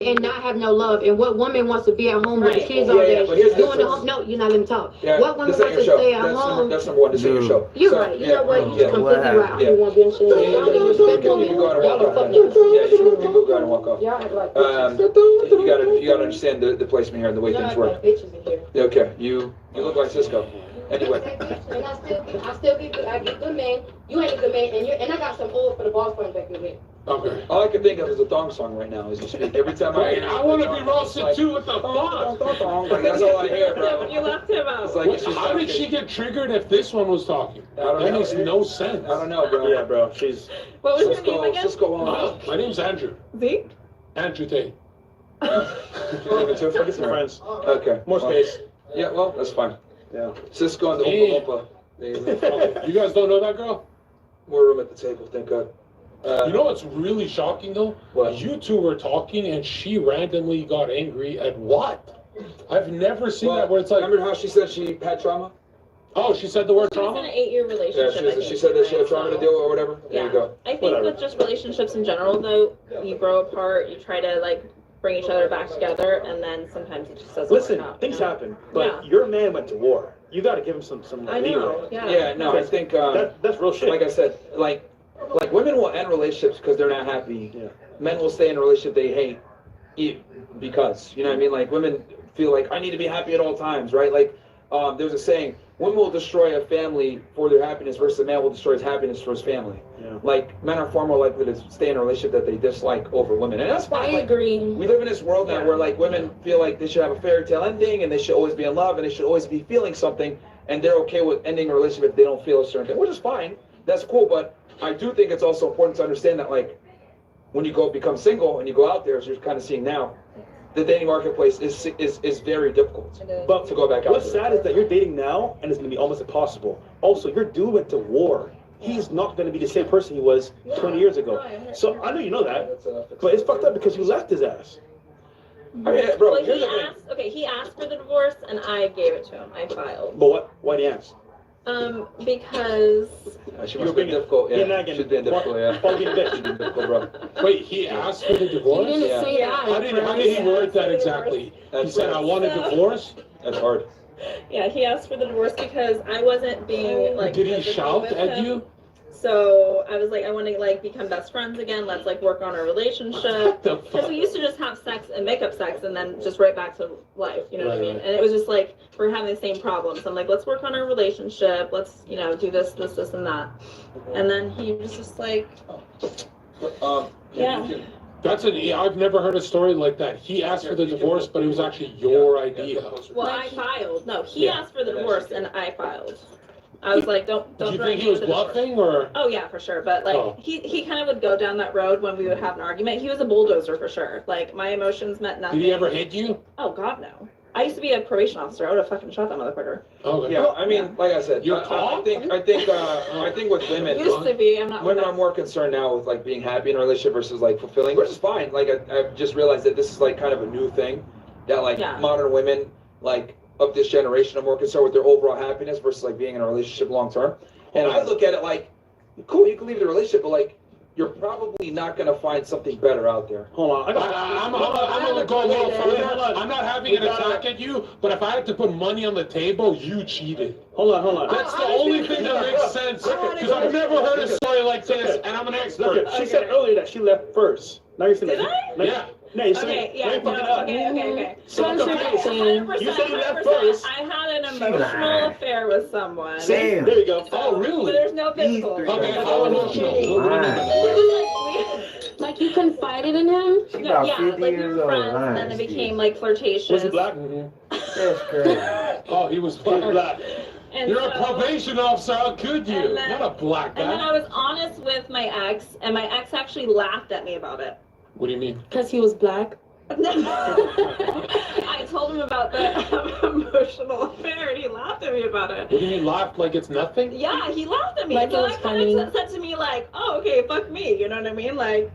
and not have no love. And what woman wants to be at home with the kids all day doing the home? No, you're not letting me talk. What woman wants to stay at home? That's number one. This ain't your show. You're right. You know what? You're completely right. I don't want to be on shit. Y'all don't respect women. Y'all don't fuck me. Yeah, you can go ahead and walk off. You gotta understand the placement here and the way things work. Okay, you look like Cisco. Anyway. And I still get good men. You ain't a good man, and I got some oil for the boss friend back with me. Okay. All I can think of is a thong song right now as you speak. Every time I want to be roasted too with the thong. Like, that's all I hear, bro. You left him out. Like, how did she get triggered if this one was talking? That makes no sense. I don't know, bro. Yeah, bro. She's. What was your name again? Cisco. My name's Andrew. Zeke? Andrew Tate. Friends. Okay. More space. Yeah, well, that's fine. Yeah. Cisco and the Oompa Loompa. You guys don't know that girl? More room at the table, thank God. You know what's really shocking though? What? You two were talking and she randomly got angry at what? I've never seen that where it's like. Remember how she said she had trauma? Oh, she said the word trauma? She was in an 8-year relationship. Yeah, she said that she had trauma to deal with or whatever. Yeah. There you go. I think with just relationships in general though, you grow apart, you try to like bring each other back together, and then sometimes it just doesn't work out. Things happen, but your man went to war. You got to give him some I know. Yeah, no, I think that's real shit. Like I said, like women will end relationships because they're not happy. Yeah. Men will stay in a relationship they hate because, you know what I mean? Like women feel like I need to be happy at all times, right? Like there's a saying, women will destroy a family for their happiness versus a man will destroy his happiness for his family. Yeah. Like men are far more likely to stay in a relationship that they dislike over women, and that's fine. I agree. We live in this world now where like women feel like they should have a fairy tale ending and they should always be in love and they should always be feeling something, and they're okay with ending a relationship if they don't feel a certain thing, which is fine. That's cool, but I do think it's also important to understand that like when you become single and you go out there, as you're kind of seeing now, the dating marketplace is very difficult. But to go back out. What's sad is that you're dating now and it's going to be almost impossible. Also, your dude went to war. He's not going to be the same person he was 20 years ago. So I know you know that, but it's fucked up because you left his ass. I mean, bro, Well, he asked for the divorce and I gave it to him. I filed. But why did he ask? Because she was being difficult. Yeah, she's being difficult. Yeah. Difficult, bro. Wait, he asked for the divorce? He didn't say that. How did he word that exactly? He said, "I want a divorce." That's hard. Yeah, he asked for the divorce because I wasn't being like. Did he shout at you? So I was like, I want to like become best friends again. Let's like work on our relationship. Because we used to just have sex and make up sex and then just right back to life. You know what I mean? And it was just like we're having the same problems. I'm like, let's work on our relationship. Let's do this, and that. And then he was just like, yeah. I've never heard a story like that. He asked for the divorce, but it was actually your idea. Well, I filed. No, he asked for the divorce and I filed. I was like, don't. Do you think he was bluffing or? Oh yeah, for sure. But like, he kind of would go down that road when we would have an argument. He was a bulldozer for sure. Like my emotions meant nothing. Did he ever hit you? Oh God, no. I used to be a probation officer. I would have fucking shot that motherfucker. Okay. Yeah, I mean, like I said, you're I think with women, used to be. I'm not. Women are more concerned now with like being happy in a relationship versus like fulfilling, which is fine. Like I've just realized that this is like kind of a new thing, that like modern women like of this generation are more concerned with their overall happiness versus like being in a relationship long term. And I look at it like, cool, you can leave the relationship, but like you're probably not gonna find something better out there. Hold on, I'm gonna go a little further. I'm not having an attack at you, but if I had to put money on the table, you cheated. Hold on. That's the only thing that makes sense, because I've never heard a story like this, and I'm an expert. She said earlier that she left first. Now you're saying that. Yeah. No, you said Okay. So 100%, you said you left first. I had an emotional affair with someone. There you go. Oh, really? But there's no physical. Okay, how emotional? Like you confided in him? No, yeah, like we were friends, and then it became like flirtatious. Was he black? That's crazy. Oh, he was black. And You're a probation officer, how could you? Not a black guy. And then I was honest with my ex, and my ex actually laughed at me about it. What do you mean? Because he was black? I told him about the emotional affair, and he laughed at me about it. What do you mean, laughed like it's nothing? Yeah, he laughed at me. Like it was funny. Said to me like, oh, okay, fuck me, you know what I mean? Like,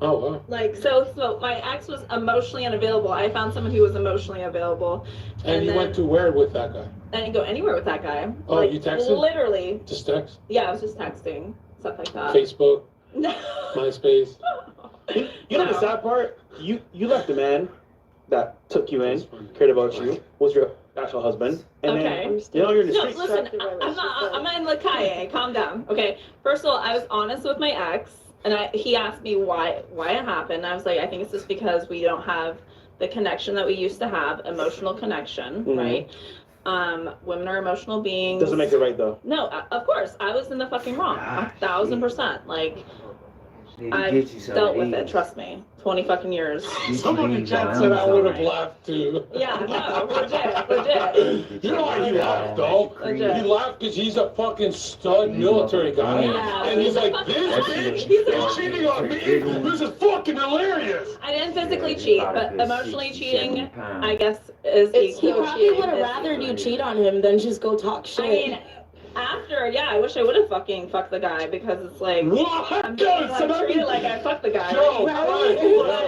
oh, wow. Like, so my ex was emotionally unavailable. I found someone who was emotionally available. And you went to where with that guy? I didn't go anywhere with that guy. Oh, like, you texted? Literally. Just text? Yeah, I was just texting, stuff like that. Facebook? No. MySpace? You know the sad part? you left a man that took you in, cared about you, was your actual husband, and then you're in the streets. No, listen, I'm not in Lacaille. Calm down. Okay. First of all, I was honest with my ex, and he asked me why it happened. I was like, I think it's just because we don't have the connection that we used to have, emotional connection, right? Women are emotional beings. Doesn't make it right though. No, of course, I was in the fucking wrong, 1,000%. Like, I dealt with it. Trust me, 20 fucking years. Someone in chat said I would have laughed too. Yeah, no, legit. You know why he laughed though? Legit. He laughed because he's a fucking stud military guy, and he's like, this bitch is cheating on me. This is fucking hilarious. I didn't physically cheat, but emotionally cheating, I guess, is He probably would have rather you cheat on him than just go talk shit. I mean, after, yeah, I wish I would have fucking fucked the guy, because it's like, What? I'm being like, treated like I fucked the guy. Joe, Right?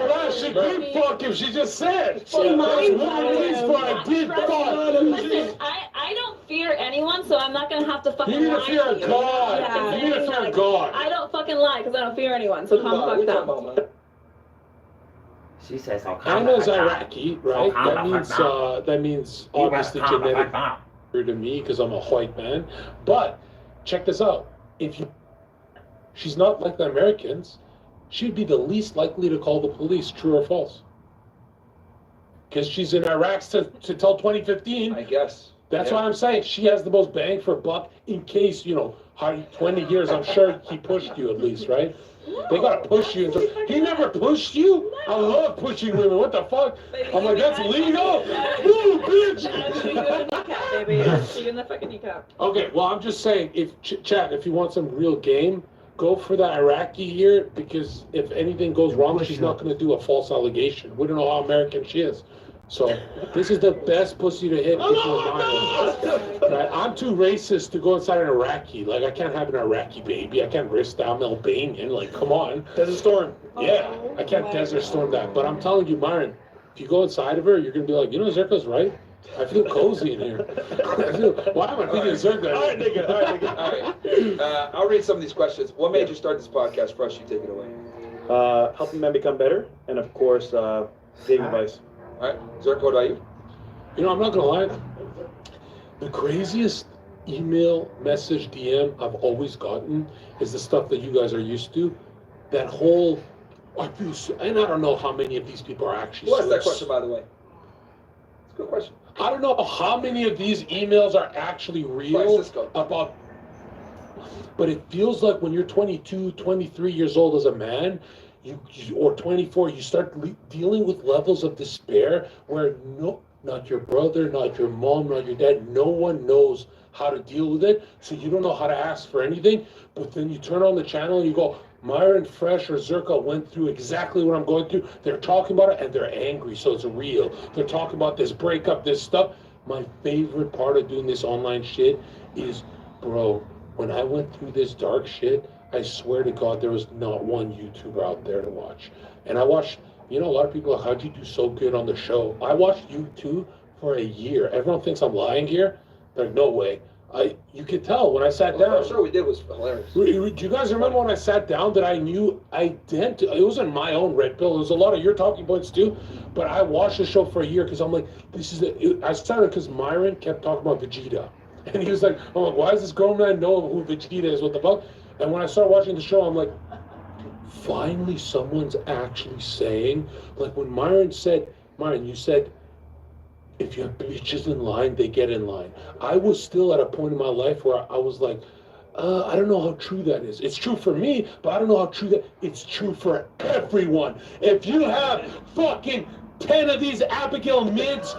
right, she did fuck him. She just said. She mind did fuck. Listen, I don't fear anyone, so I'm not gonna have to fucking You need to lie fear to you. God. Yeah, You need to fear God. I don't fucking lie because I don't fear anyone, so calm the fuck down. She says, Anna's Iraqi, right? That means obviously genetic to me because I'm a white man. But check this out: she's not like the Americans, she'd be the least likely to call the police. True or false? Because she's in Iraq till 2015. I guess. That's why I'm saying she has the most bang for buck. In case 20 years, I'm sure he pushed you at least, right? They gotta push you. He never pushed you? I love pushing women. What the fuck? I'm like, that's legal? Woo, bitch! I'll shoot you in the kneecap, baby. I'll shoot you in the fucking kneecap. Okay, well, I'm just saying, if you want some real game, go for that Iraqi here, because if anything goes wrong, she's not gonna do a false allegation. We don't know how American she is. So, this is the best pussy to hit if you're mine. Right? I'm too racist to go inside an Iraqi. Like, I can't have an Iraqi baby. I can't risk that. I'm Albanian. Like, come on. Desert Storm. Yeah, I can't Desert Storm that. But I'm telling you, Myron, if you go inside of her, you're going to be like, Zerka's right. I feel cozy in here. Why am I thinking Zerka? All right, nigga. All right. I'll read some of these questions. What made you start this podcast? Russ, you take it away. Helping men become better, and of course, dating advice. All right, Zerka, what about you? I'm not gonna lie. The craziest email, message, DM I've always gotten is the stuff that you guys are used to. That whole, I feel so, and I don't know how many of these people are actually. Who asked that question, by the way? It's a good question. I don't know how many of these emails are actually real about. But it feels like when you're 22, 23 years old as a man, or 24, you start dealing with levels of despair where not your brother, not your mom, not your dad, no one knows how to deal with it. So you don't know how to ask for anything. But then you turn on the channel and you go, Myron, Fresh, or Zerka went through exactly what I'm going through. They're talking about it and they're angry, so it's real. They're talking about this breakup, this stuff. My favorite part of doing this online shit is, bro, when I went through this dark shit, I swear to God, there was not one YouTuber out there to watch. And I watched, a lot of people are like, how'd you do so good on the show? I watched you two for a year. Everyone thinks I'm lying here. They're like, no way. You could tell when I sat down. The show we did was hilarious. Do you guys remember when I sat down that I knew it wasn't my own red pill. It was a lot of your talking points too. But I watched the show for a year because I'm like, I started because Myron kept talking about Vegeta. And he was like, I'm like, why does this grown man know who Vegeta is? What the fuck? And when I started watching the show, I'm like, finally someone's actually saying, like when Myron, you said, if you have bitches in line, they get in line. I was still at a point in my life where I was like, I don't know how true that is. It's true for me, but I don't know how true it's true for everyone. If you have fucking 10 of these Abigail mids,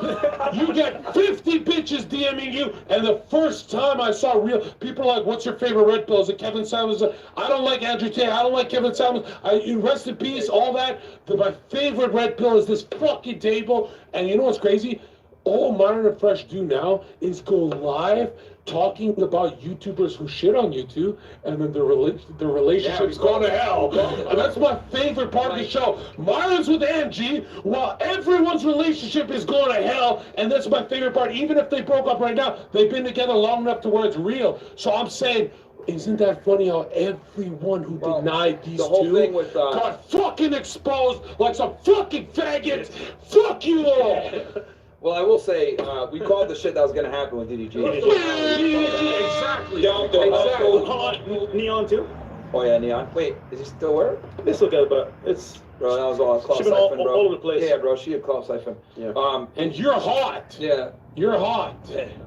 you get 50 bitches DMing you. And the first time I saw real people are like, what's your favorite red pill? Is it Kevin Samuels? I don't like Andrew Tate. I don't like Kevin Samuels. Rest in peace, all that. But my favorite red pill is this fucking table. And you know what's crazy? All Myron and Fresh do now is go live talking about YouTubers who shit on YouTube, and then the relationship's going to hell. And that's my favorite part of the show. Myron's with Angie, while everyone's relationship is going to hell, and that's my favorite part. Even if they broke up right now, they've been together long enough to where it's real. So I'm saying, Isn't that funny how everyone who denied these the whole two thing with, got fucking exposed like some fucking faggots? Fuck you all! Well, I will say, we called the shit that was going to happen with DDG. Exactly. Exactly. Neon too? Oh, yeah, Neon. Wait, is he still where? This look good, but it's... Bro, that was all Klaus She's been Siphon, bro. all over the place. Yeah, bro, she had Klaus Siphon. Yeah. And you're hot. Yeah. You're hot.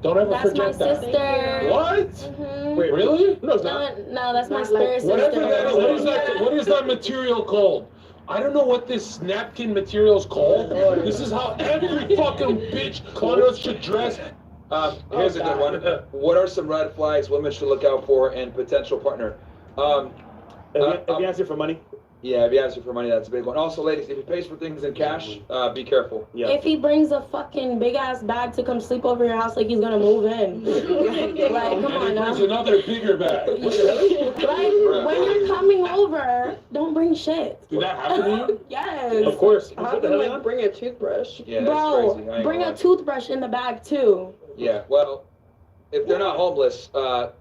Don't ever That's my forget that. sister. What? Mm-hmm. Wait, Really? No, it's not. No, that's my Not spirit like- Whatever sister. that is, what is that material called? I don't know what this napkin material is called. This is how every fucking bitch on us should dress. Here's a good one. What are some red flags women should look out for in potential partner? If you answer for money? Yeah, if you ask for money, that's a big one. Also, ladies, if he pays for things in cash, be careful. Yeah. If he brings a fucking big ass bag to come sleep over your house, like he's gonna move in. Like, come on now. There's another bigger bag. Like, when you're coming over, don't bring shit. Did that happen to you? Yes. Of course. How can like bring a toothbrush? Yeah, that's Bro, crazy. I ain't bring gonna a lie. toothbrush in the bag too. Yeah, well, if they're not homeless, oh.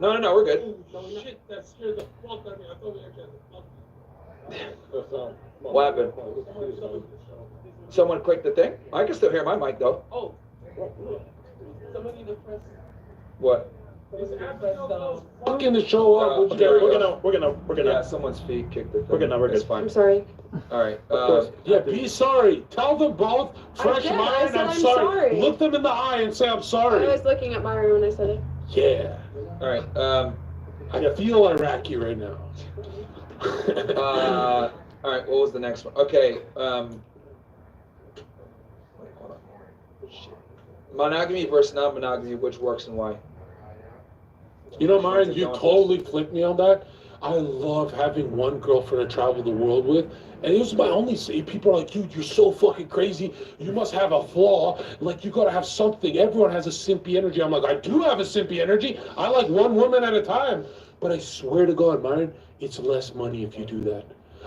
No, we're good. Shit, that scared the fuck out of me. I thought we actually had the What happened? Someone clicked the thing? I can still hear my mic, though. Oh. Somebody to press. What? Fucking the show up. Okay, We're gonna. Yeah, someone's feet kicked the thing. We're good now, we're It's good. fine. I'm sorry. All right. Of course. Yeah, be sorry. Tell them both, fresh did. I mind, said I'm I'm sorry. sorry. Look them in the eye and say I'm I sorry. was looking at Myron when I said it. Yeah. All right. I feel Iraqi right now. All right. What was the next one? Okay. Wait, hold on. Shit. Monogamy versus non-monogamy, which works and why? You know, Myron, you totally flipped me on that. I love having one girlfriend to travel the world with. And it was my only say. People are like, dude, you're so fucking crazy. You must have a flaw. Like, you gotta have something. Everyone has a simpy energy. I'm like, I do have a simpy energy. I like one woman at a time. But I swear to God, Myron, it's less money if you do that.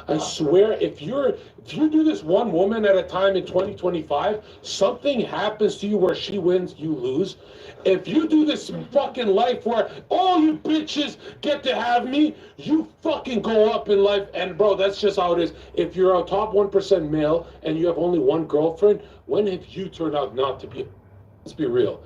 I swear, if you do this one woman at a time in 2025, something happens to you where she wins, you lose. If you do this fucking life where all you bitches get to have me, you fucking go up in life. And bro, that's just how it is. If you're a top 1% male and you have only one girlfriend, when have you turned out not to be? Let's be real.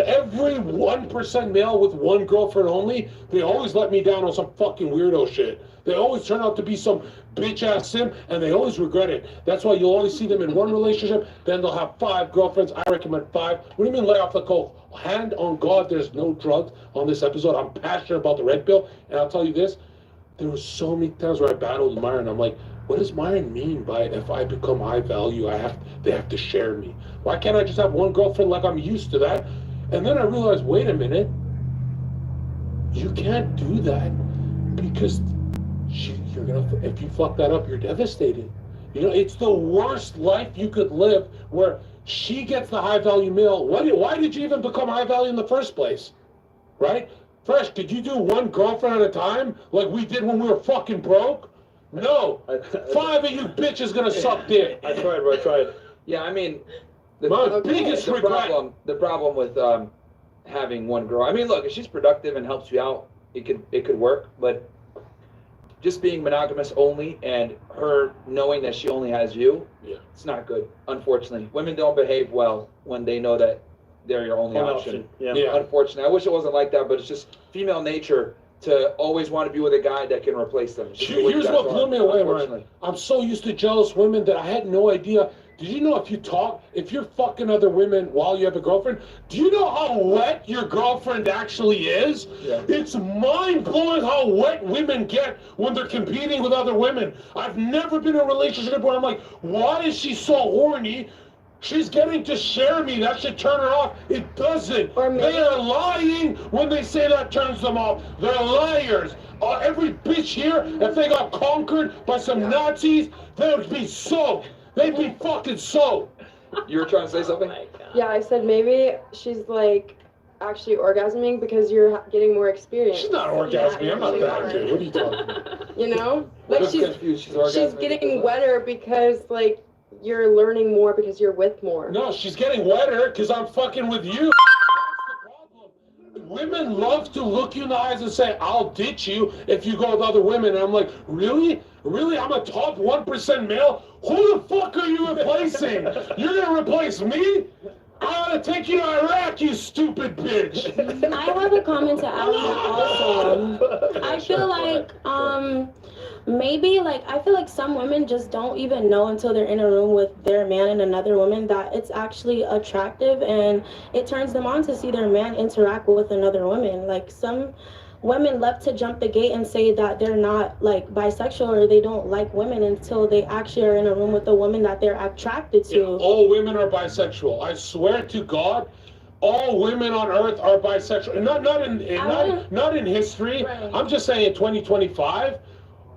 Every 1% male with one girlfriend only, they always let me down on some fucking weirdo shit. They always turn out to be some bitch-ass sim, and they always regret it. That's why you'll always see them in one relationship, then they'll have 5 girlfriends. I recommend 5. What do you mean lay off the coke? Hand on God, there's no drugs on this episode. I'm passionate about the red pill, and I'll tell you this, there were so many times where I battled with Myron. I'm like, what does Myron mean by if I become high value, they have to share me? Why can't I just have one girlfriend like I'm used to that? And then I realized, wait a minute, you can't do that because if you fuck that up, you're devastated. You know, it's the worst life you could live where she gets the high value male. Why did you even become high value in the first place? Right? Fresh, did you do one girlfriend at a time like we did when we were fucking broke? No. 5 of you bitches gonna suck dick. I tried, bro. I tried. Yeah, I mean, My biggest regret. The problem with having one girl. I mean, look, if she's productive and helps you out, it could work. But just being monogamous only and her knowing that she only has you, it's not good. Unfortunately, women don't behave well when they know that they're your only option. Yeah. Unfortunately, I wish it wasn't like that, but it's just female nature to always want to be with a guy that can replace them. Here's what blew me away, Ryan. I'm so used to jealous women that I had no idea. Did you know if you're fucking other women while you have a girlfriend, do you know how wet your girlfriend actually is? Yeah. It's mind-blowing how wet women get when they're competing with other women. I've never been in a relationship where I'm like, why is she so horny? She's getting to share me. That should turn her off. It doesn't. They are lying when they say that turns them off. They're liars. Every bitch here, if they got conquered by some Nazis, they would be soaked. They'd be fucking soaked. You were trying to say something? Yeah, I said maybe she's like actually orgasming because you're getting more experience. She's not orgasming. I'm not that good. What are you talking about? You know? Like I'm confused. She's orgasming. getting wetter because like you're learning more because you're with more. No, she's getting wetter because I'm fucking with you. That's the problem. women love to look you in the eyes and say, I'll ditch you if you go with other women. And I'm like, really? Really? I'm a top 1% male? Who the fuck are you replacing? You're gonna replace me? I'm gonna take you to Iraq, you stupid bitch. I have a comment to add on that also. I feel like maybe like I feel like some women just don't even know until they're in a room with their man and another woman that it's actually attractive, and it turns them on to see their man interact with another woman. Like some women love to jump the gate and say that they're not like bisexual or they don't like women until they actually are in a room with a woman that they're attracted to. Yeah, all women are bisexual. I swear to God, all women on earth are bisexual. Not in history. Right. I'm just saying in 2025,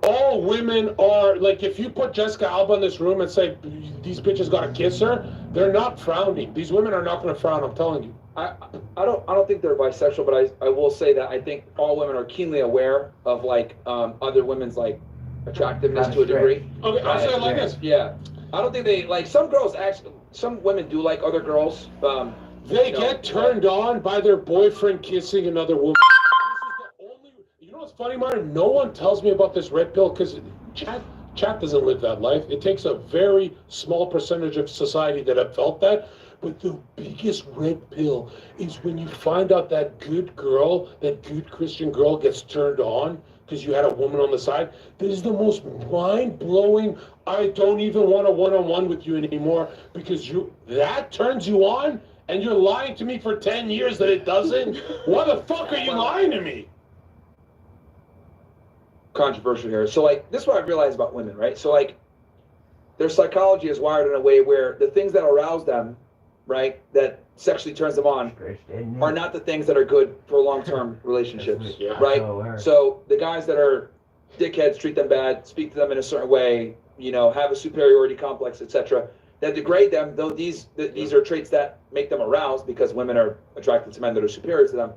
all women are, like, if you put Jessica Alba in this room and say these bitches gotta kiss her, they're not frowning. These women are not gonna frown, I'm telling you. I don't think they're bisexual, but I will say that I think all women are keenly aware of like other women's like attractiveness to a degree. Okay, I'll say it like this. Yeah, I don't think they like some girls actually. Some women do like other girls. They get turned on by their boyfriend kissing another woman. This is the only. You know what's funny, Martin? No one tells me about this red pill because chat doesn't live that life. It takes a very small percentage of society that have felt that. But the biggest red pill is when you find out that good girl, that good Christian girl gets turned on because you had a woman on the side. This is the most mind-blowing, I don't even want a one-on-one with you anymore because that turns you on and you're lying to me for 10 years that it doesn't? Why the fuck are you lying to me? Controversial here. So like, this is what I realized about women, right? So like, their psychology is wired in a way where the things that arouse them, right, that sexually turns them on, are not the things that are good for long-term relationships, right? So the guys that are dickheads, treat them bad, speak to them in a certain way, you know, have a superiority complex, etc., that degrade them, though these are traits that make them aroused because women are attracted to men that are superior to them.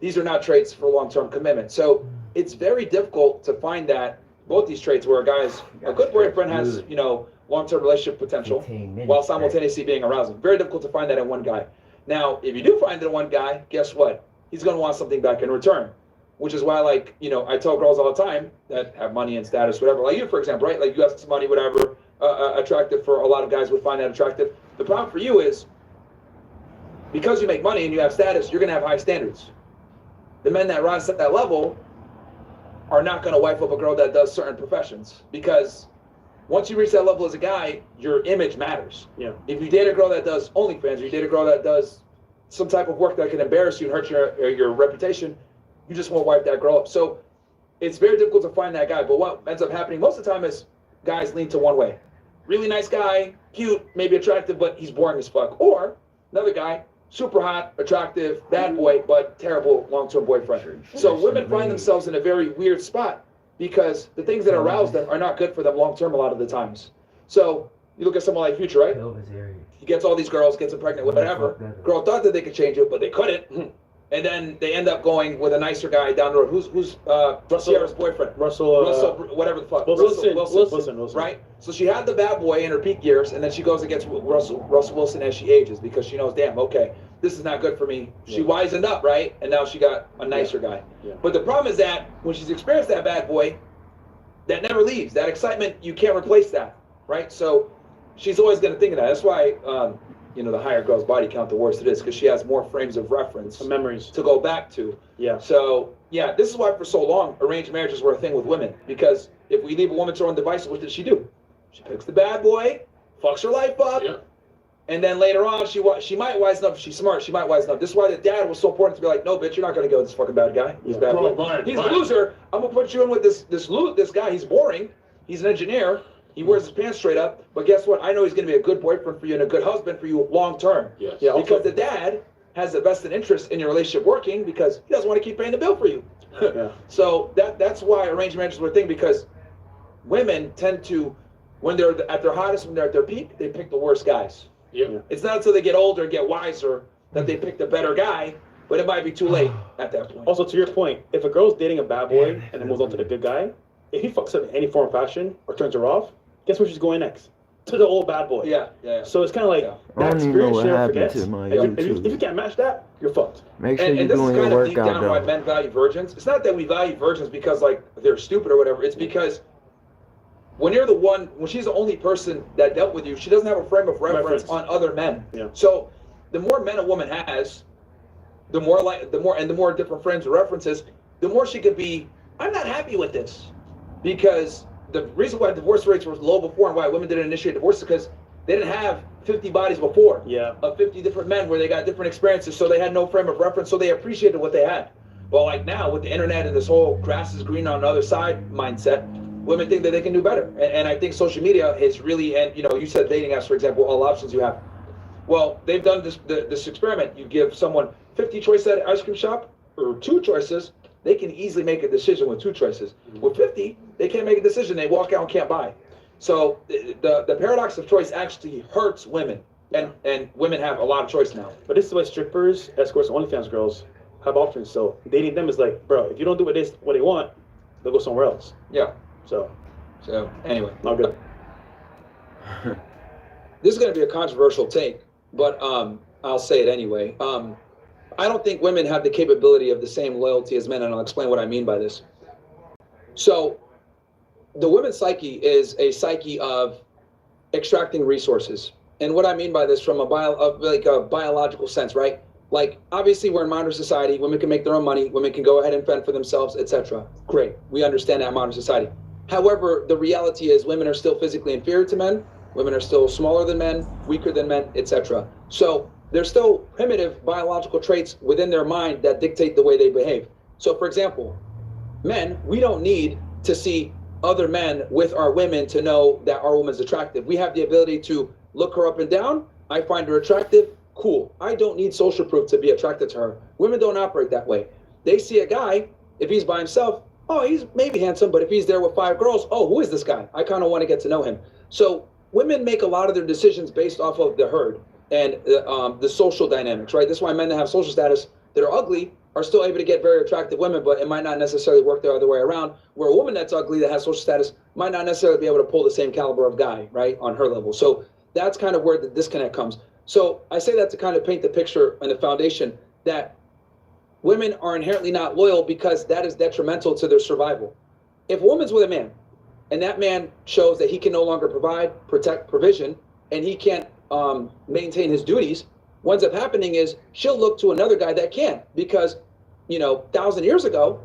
These are not traits for long-term commitment. So it's very difficult to find that both these traits where a good boyfriend has, you know, long-term relationship potential while simultaneously being arousing. Very difficult to find that in one guy. Now, if you do find it in one guy, guess what? He's going to want something back in return, which is why, like, you know, I tell girls all the time that have money and status, whatever, like you, for example, right? Like you have some money, whatever, attractive for a lot of guys would find that attractive. The problem for you is because you make money and you have status, you're going to have high standards. The men that rise at that level are not going to wife up a girl that does certain professions because once you reach that level as a guy, your image matters. Yeah. If you date a girl that does OnlyFans, or you date a girl that does some type of work that can embarrass you and hurt your reputation, you just won't wipe that girl up. So it's very difficult to find that guy. But what ends up happening most of the time is guys lean to one way. Really nice guy, cute, maybe attractive, but he's boring as fuck. Or another guy, super hot, attractive, bad boy, but terrible long-term boyfriend. So women find themselves in a very weird spot because the things that arouse them are not good for them long-term a lot of the times. So you look at someone like Future, right? He gets all these girls, gets them pregnant, whatever. Girl thought that they could change it, but they couldn't. And then they end up going with a nicer guy down the road. Who's Sierra's boyfriend? Russell, whatever the fuck. Wilson, right? So she had the bad boy in her peak years, and then she goes and gets Russell Wilson as she ages because she knows, damn, okay, this is not good for me. She wisened up, right? And now she got a nicer guy. Yeah. But the problem is that when she's experienced that bad boy, that never leaves. That excitement, you can't replace that, right? So she's always going to think of that. That's why, you know, the higher girl's body count, the worse it is, because she has more frames of reference, memories to go back to. Yeah. So yeah, this is why for so long arranged marriages were a thing with women, because if we leave a woman to her own devices, what does she do? She picks the bad boy, fucks her life up, and then later on she might wisen up. If she's smart, she might wisen up. This is why the dad was so important to be like, no, bitch, you're not going to go with this fucking bad guy. He's bad boy. He's a loser. I'm gonna put you in with this guy. He's boring. He's an engineer. He wears his pants straight up, but guess what? I know he's going to be a good boyfriend for you and a good husband for you long term. Yes. Yeah, because the dad has a vested interest in your relationship working because he doesn't want to keep paying the bill for you. Yeah. So that's why arranged marriages were a thing, because women tend to, when they're at their hottest, when they're at their peak, they pick the worst guys. Yeah. It's not until they get older and get wiser that they pick the better guy, but it might be too late at that point. Also, to your point, if a girl's dating a bad boy and then moves on to the good guy, if he fucks up in any form or fashion or turns her off, guess where she's going next? to the old bad boy. Yeah. So it's kind of like I that don't even know experience what you never happened forgets. to my If you can't match that, you're fucked. Make sure and you're this doing is your kind of deep workout down why though. men value virgins. It's not that we value virgins because like they're stupid or whatever. It's because when she's the only person that dealt with you, she doesn't have a frame of reference on other men. Yeah. So the more men a woman has, the more different frames of references, the more she could be, I'm not happy with this. Because the reason why divorce rates were low before and why women didn't initiate divorce is because they didn't have 50 bodies before. Yeah. Of 50 different men where they got different experiences, so they had no frame of reference, so they appreciated what they had. Well, like now with the internet and this whole grass is green on the other side mindset, women think that they can do better. And I think social media is really, and you said dating apps, for example, all options you have. Well, they've done this experiment. You give someone 50 choices at an ice cream shop or 2 choices, they can easily make a decision with 2 choices. With 50, they can't make a decision. They walk out and can't buy. So the paradox of choice actually hurts women, and women have a lot of choice now. But this is why strippers, escorts, OnlyFans girls have options. So dating them is like, bro, if you don't do what they want, they'll go somewhere else. Yeah. So anyway, not good. This is going to be a controversial take, but I'll say it anyway. I don't think women have the capability of the same loyalty as men, and I'll explain what I mean by this. So the women's psyche is a psyche of extracting resources. And what I mean by this from a biological sense, right? Like, obviously, we're in modern society. Women can make their own money. Women can go ahead and fend for themselves, etc. Great. We understand that in modern society. However, the reality is women are still physically inferior to men. Women are still smaller than men, weaker than men, etc. So there's still primitive biological traits within their mind that dictate the way they behave. So, for example, men, we don't need to see other men with our women to know that our woman's attractive. We have the ability to look her up and down. I find her attractive. Cool. I don't need social proof to be attracted to her. Women don't operate that way. They see a guy, if he's by himself, oh, he's maybe handsome, but if he's there with 5 girls, oh, who is this guy? I kind of want to get to know him. So women make a lot of their decisions based off of the herd and the social dynamics, right? This is why men that have social status that are ugly are still able to get very attractive women, but it might not necessarily work the other way around, where a woman that's ugly that has social status might not necessarily be able to pull the same caliber of guy, right, on her level. So that's kind of where the disconnect comes. So I say that to kind of paint the picture and the foundation that women are inherently not loyal because that is detrimental to their survival. If a woman's with a man and that man shows that he can no longer provide, protect, provision, and he can't maintain his duties, what ends up happening is she'll look to another guy that can, because 1,000 years ago,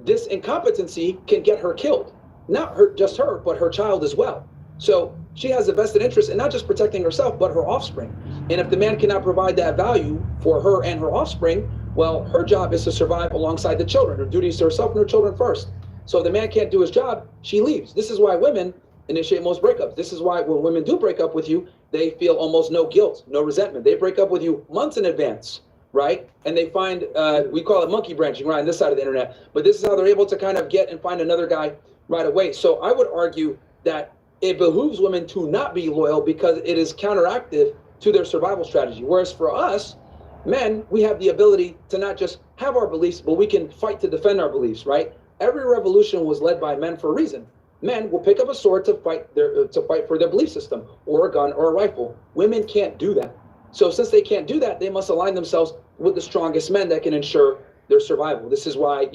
this incompetency can get her killed. Not just her, but her child as well. So she has a vested interest in not just protecting herself, but her offspring. And if the man cannot provide that value for her and her offspring, well, her job is to survive alongside the children. Her duty is to herself and her children first. So if the man can't do his job, she leaves. This is why women initiate most breakups. This is why when women do break up with you, they feel almost no guilt, no resentment. They break up with you months in advance, right? And they find, we call it monkey branching, right, on this side of the internet. But this is how they're able to kind of get and find another guy right away. So I would argue that it behooves women to not be loyal because it is counteractive to their survival strategy. Whereas for us, men, we have the ability to not just have our beliefs, but we can fight to defend our beliefs, right? Every revolution was led by men for a reason. Men will pick up a sword to fight for their belief system, or a gun or a rifle. Women can't do that. So since they can't do that, they must align themselves with the strongest men that can ensure their survival. This is why,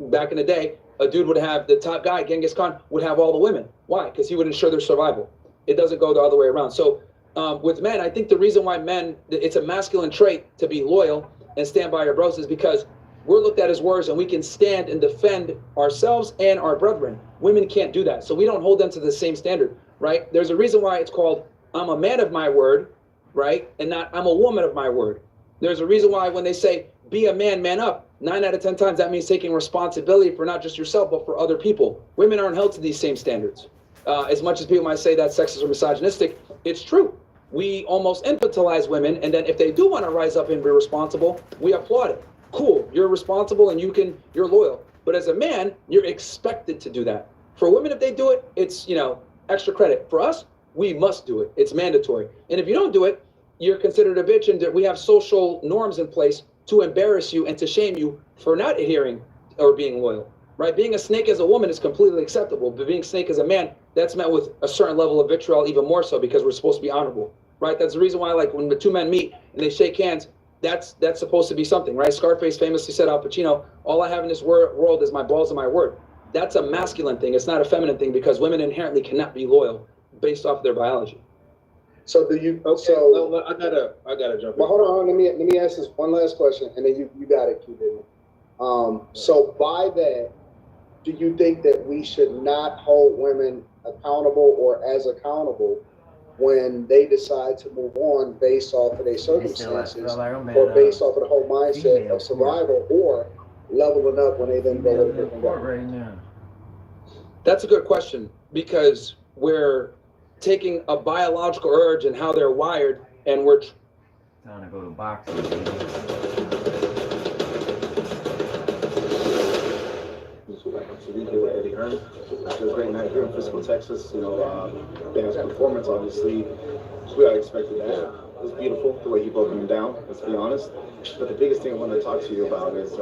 back in the day, a dude would have, the top guy, Genghis Khan, would have all the women. Why? Because he would ensure their survival. It doesn't go the other way around. So with men, I think the reason why men, it's a masculine trait to be loyal and stand by your bros is because we're looked at as warriors and we can stand and defend ourselves and our brethren. Women can't do that. So we don't hold them to the same standard, right? There's a reason why it's called, I'm a man of my word, right? And not, I'm a woman of my word. There's a reason why when they say, be a man, man up, 9 out of 10 times that means taking responsibility for not just yourself, but for other people. Women aren't held to these same standards. As much as people might say that's sexist or misogynistic, it's true. We almost infantilize women, and then if they do want to rise up and be responsible, we applaud it. Cool, you're responsible and you're loyal. But as a man, you're expected to do that. For women, if they do it, it's, extra credit. For us, we must do it. It's mandatory. And if you don't do it, you're considered a bitch, and we have social norms in place to embarrass you and to shame you for not adhering or being loyal. right? Being a snake as a woman is completely acceptable, but being a snake as a man, that's met with a certain level of vitriol, even more so, because we're supposed to be honorable, right? That's the reason why, like, when the two men meet and they shake hands, that's supposed to be something, right? Scarface famously said, Al Pacino, all I have in this world is my balls and my word. That's a masculine thing. It's not a feminine thing, because women inherently cannot be loyal based off their biology. So do you? Okay, So I gotta jump in. Well, hold on. Let me ask this one last question, and then you got it, Q. So by that, do you think that we should not hold women accountable or as accountable when they decide to move on based off of their circumstances, or based off of the whole mindset of survival, or leveling up when they then go with a different guy? Right now. That's a good question, because we're taking a biological urge and how they're wired, and we're Trying to go to boxing. So we here with Eddie Hearn. It was a great night here in Frisco, Texas. You know, Bam's performance, obviously, we all expected that. It was beautiful the way he broke him down, let's be honest. But the biggest thing I want to talk to you about is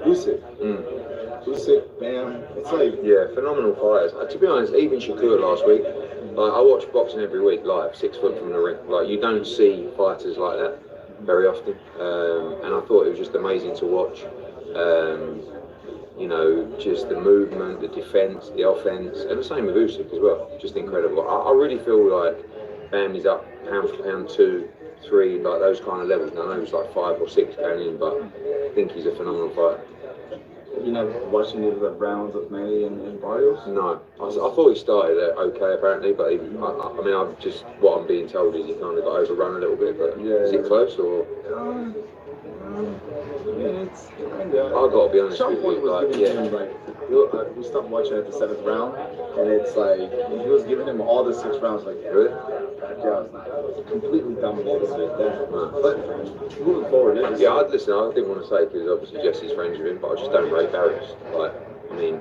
Usyk. Usyk, Bam, it's like... Yeah, phenomenal fighters. To be honest, even Shakur last week, like, I watch boxing every week live, 6 foot from the ring. Like, you don't see fighters like that very often. And I thought it was just amazing to watch. You know, just the movement, the defense, the offense, and the same with Usyk as well. Just incredible. I really feel like Bam is up pound for pound 2, 3, like those kind of levels. Now, I know he's like 5 or 6 going in, but I think he's a phenomenal fighter. You're not watching any of the rounds of Manny and Barrios? No, I thought he started okay apparently, but I mean, I've just, what I'm being told is he kind of got overrun a little bit. But yeah, is it close or? Yeah, it's kind of. I've got to be honest with Point you, was like, giving him, like, we stopped watching at the 7th round, and it's like he was giving him all the 6 rounds. Like, really? Yeah, completely dominated with that. But moving forward, yeah, I didn't want to say, because obviously Jesse's friends with him, but I just don't rate Barrios. Like, I mean,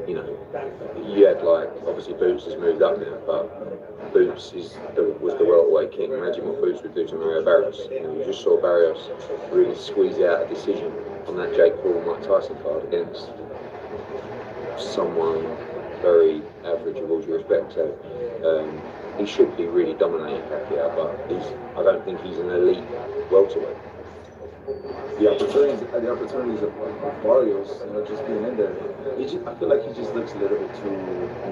you know, you had, like, obviously Boots has moved up now, but Boots was the welterweight king. Imagine what Boots would do to Mario Barrios. You know, you just saw Barrios really squeeze out a decision on that Jake Paul-Mike Tyson card against someone very average, with all due respect. So he should be really dominating Pacquiao, but I don't think he's an elite welterweight. The opportunities of Barrios, you know, just being in there, I feel like he just looks a little bit too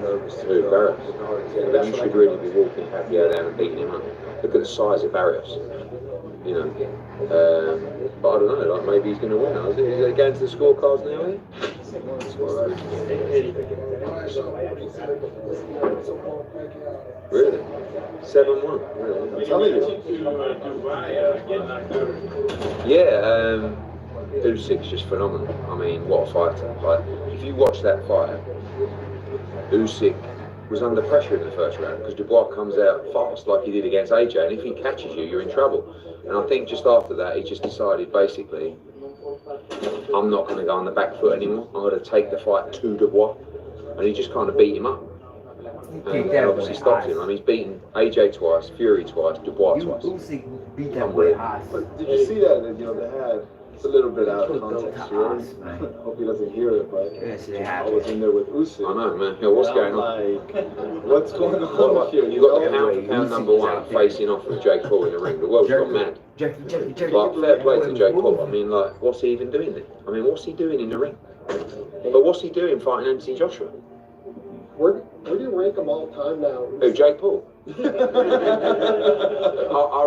nervous. Too embarrassed. Yeah, but you should really be walking Pacquiao down and beating him up. Look at the size of Barrios. You know, but I don't know. Like, maybe he's going to win. Is it going to the scorecards now? Really? 7-1. Really? I'm telling you. Yeah, Usyk's just phenomenal. I mean, what a fighter. Like, if you watch that fight, Usyk was under pressure in the first round because Dubois comes out fast like he did against AJ, and if he catches you, you're in trouble. And I think just after that, he just decided, basically, I'm not going to go on the back foot anymore. I'm going to take the fight to Dubois. And he just kind of beat him up. And obviously stopped him. I mean, he's beaten AJ twice, Fury twice, Dubois twice. Usyk beat that boy hard. But did you see that? You know, they had, it's a little bit out of context here. Hope he doesn't hear it, but I was in there with Usyk. I know, man. Yeah, what's going on? Like, what's going on here? You got pound for pound number 1 facing off with Jake Paul in the ring. The world's gone mad. Like, fair play to Jake Paul. I mean, like, what's he even doing there? I mean, what's he doing in the ring? But what's he doing fighting Anthony Joshua? Where do you rank them all time now? Who, Jake Paul? I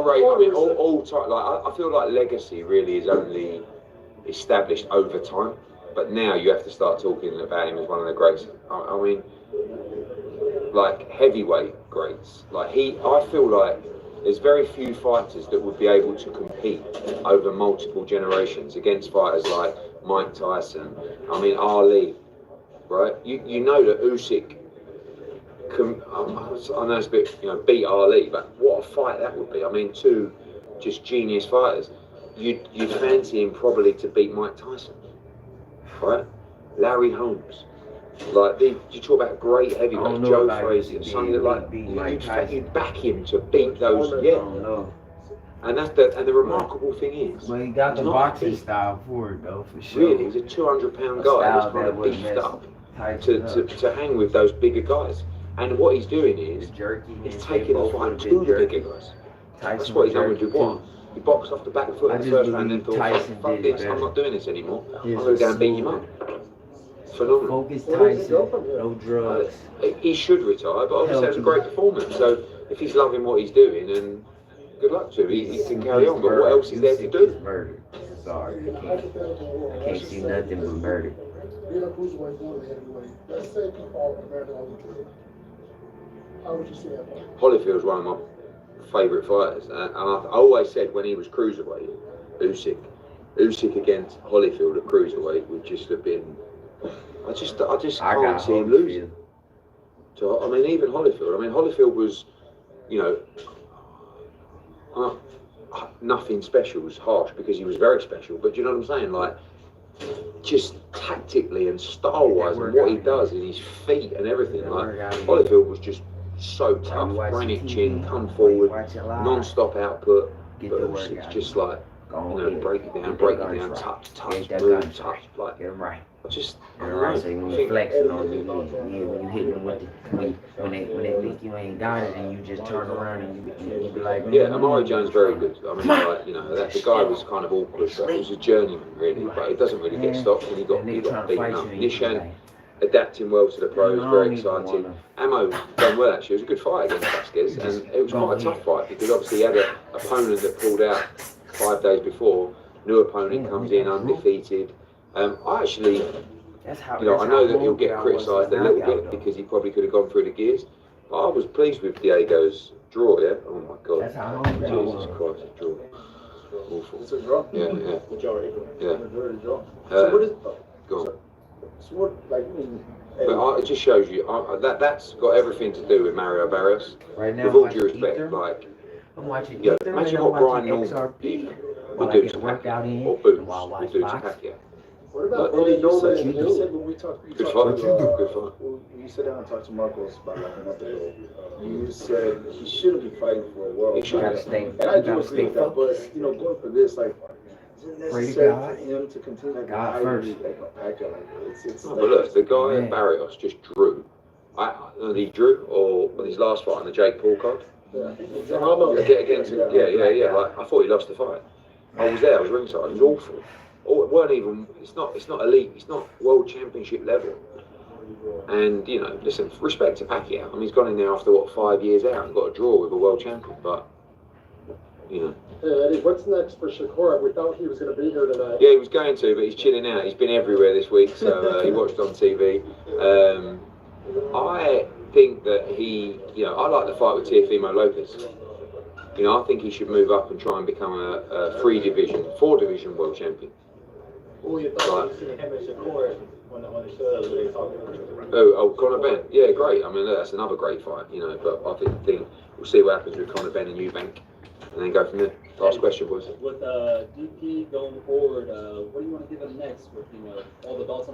rate, I mean, all time, like, I feel like legacy really is only established over time, but now you have to start talking about him as one of the greats. I mean, like, heavyweight greats. Like, I feel like there's very few fighters that would be able to compete over multiple generations against fighters like Mike Tyson, I mean, Ali, right? You know that Usyk can, I know it's a bit, you know, beat Ali, but what a fight that would be. I mean, 2 just genius fighters. You'd fancy him probably to beat Mike Tyson, right? Larry Holmes. Like, you talk about great heavyweights, Joe Frazier, something like, you'd back him to beat those, yeah. And the remarkable thing is, Well, he got the he's not boxing big. style for it though, for sure. Really, he's a 200-pound guy that's kind of beefed up to hang with those bigger guys. And what he's doing is he's taking the fight to the bigger guys. That's what he's done with Dubois. He boxed off the back foot in the first round and thought, fuck this, I'm not doing this anymore. I'm going to go and beat him up. Phenomenal. Focus Tyson, no drugs. He should retire, but obviously it's a great performance. So if he's loving what he's doing, and good luck to him, he can carry on. But what else is there to do? Murder. Sorry, I can't see nothing but murder. Holyfield's one of my favourite fighters, and I always said when he was cruiserweight, Usyk against Holyfield at cruiserweight would just have been. I just can't see him losing. So I mean, even Holyfield. I mean, Holyfield was, you know, nothing special. Was harsh because he was very special. But do you know what I'm saying? Like, just tactically and style-wise, and what he does and his feet and everything. Like, Holyfield was just so tough, granite chin, come forward, non-stop output. But Usyk's just like, you know, break it down, touch, move, touch, like. I just, I don't know. So when you flexing on you, when you hit them with when they think you ain't got it, and you just turn around and you be like, yeah, Amari Jones very good. I mean, like, you know, the guy was kind of awkward, but he was a journeyman really, but he doesn't really get stopped, and he got beaten up. Nishan adapting well to the pros, very exciting. Ammo done well actually. It was a good fight against Vasquez, and it was quite a tough fight because obviously he had an opponent that pulled out 5 days before. New opponent comes in undefeated. I actually, you know, I know that he'll get criticised a little bit because he probably could have gone through the gears, but I was pleased with Diego's draw, yeah? Oh my God. Jesus Christ, a draw. Awful. It's a draw? Yeah. Yeah. So what is it? Go on. So what, like, I mean, But it just shows you, that's got everything to do with Mario Barrios. Right now, with all due respect, like, I'm watching yeah, imagine what Brian Norman would do to Pacquiao, or Boots would do to Pacquiao. What about Eddie Norman? You said when we talked, good fight. Good fight. When you sat down and talked to Marcos about like a month ago, you said he shouldn't be fighting for a world. He shouldn't. And I do agree with that, but you know, going for this, like, is it necessary for him to continue like Pacquiao? But look, the guy at Barrios just drew. He drew, or on his last fight on the Jake Paul card. Against, yeah. Like, I thought he lost the fight. I was there. I was ringside. It was awful. It weren't even. It's not elite. It's not world championship level. And you know, listen, respect to Pacquiao. I mean, he's gone in there after 5 years out and got a draw with a world champion. But you know. Hey Eddie, what's next for Shakur? We thought he was going to be here tonight. Yeah, he was going to, but he's chilling out. He's been everywhere this week, so he watched on TV. I think that I like the fight with Teofimo Lopez. You know, I think he should move up and try and become a 4-division world champion. Who you thought you seen him and Shakur on the show that they talking about? Oh, Conor Benn. Yeah, great. I mean, that's another great fight, you know, but I think we'll see what happens with Conor Benn and Eubank and then go from there. Last question, boys. With DP going forward, what do you want to give him next with all the belts on the